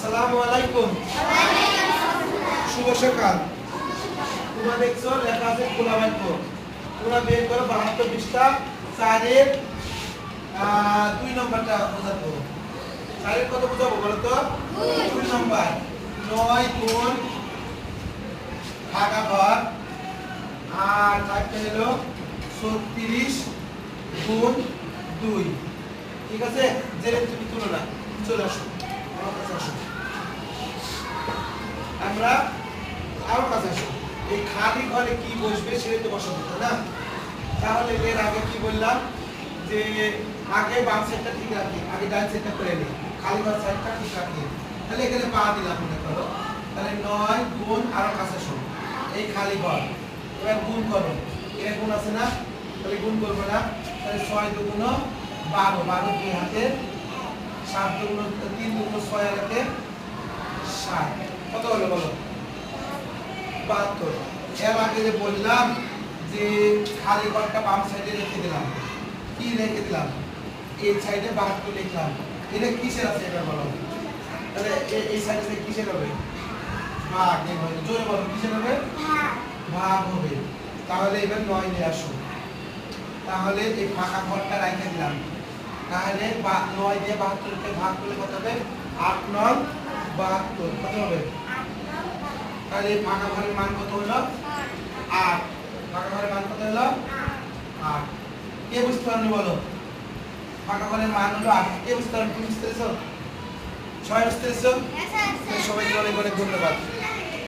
আসসালামু আলাইকুম। শুভ সকাল। তোমরা দেখছো লেখা আছে খোলা বাক্য। তোমরা বের করো 72 পৃষ্ঠা 4 এর 2 নম্বরটা বোঝাবো। 4 এর কত বোঝাবো বলো তো? 2 নম্বর। 9 গুণ ভাগাভাগ আর থাকতে হলো 36 গুণ 2। ঠিক আছে? জেনে তুমি তুলো না। চলে আসো। আমার কাছে আসো। আমরা আমার কাছে আসো। এই খালি ঘরে কি বসবে সেটাই তো বসাবো না? তাহলে এর আগে কি বললাম যে আগে বাম সাইডটা ঠিক রাখি, আগে ডান সাইডটা করে নিই, খালি ঘর সাইডটা ঠিক রাখি। তাহলে এখানে পা দিলাম মনে করো। তাহলে 9 গুণ আরো কাছে আসো। এই খালি ঘর এবার গুণ করো। এর গুণ আছে না? তাহলে গুণ করবো না। তাহলে 6 দুগুণ 12, 12 দুই হাতে 7 দুগুণ 3 দুগুণ 6 আর হাতে 7। কত হলো বলো? 72। এর আগে যে বললাম যে খালি ঘরটা বাম সাইডে রেখে দিলাম। কি রেখে দিলাম? এই সাইডে 72 লিখলাম। এটা কিসের আছে এটা বলো? তাহলে এই সাইডে কিসের হবে? ভাগ হবে। জোরে বলো কিসের হবে? ভাগ। ভাগ হবে। তাহলে এবার 9 নিয়ে আসো। তাহলে এই ফাঁকা ঘরটা রেখে দিলাম। তাহলে 9 দিয়ে 72 কে ভাগ করলে কত হবে? 8 9 72। কত হবে? তাহলে এই ফাঁকা ঘরের মান কত হলো? 8। ফাঁকা ঘরের মান কত হলো? 8। কে বুঝতে পারনি বলো? ফাঁকা ঘরের মান হলো 8। কে বুঝতে পারনি? তুমি বুঝতে পেরেছো? সবাই বুঝতে পেরেছো? সবাইকে অনেক অনেক ধন্যবাদ।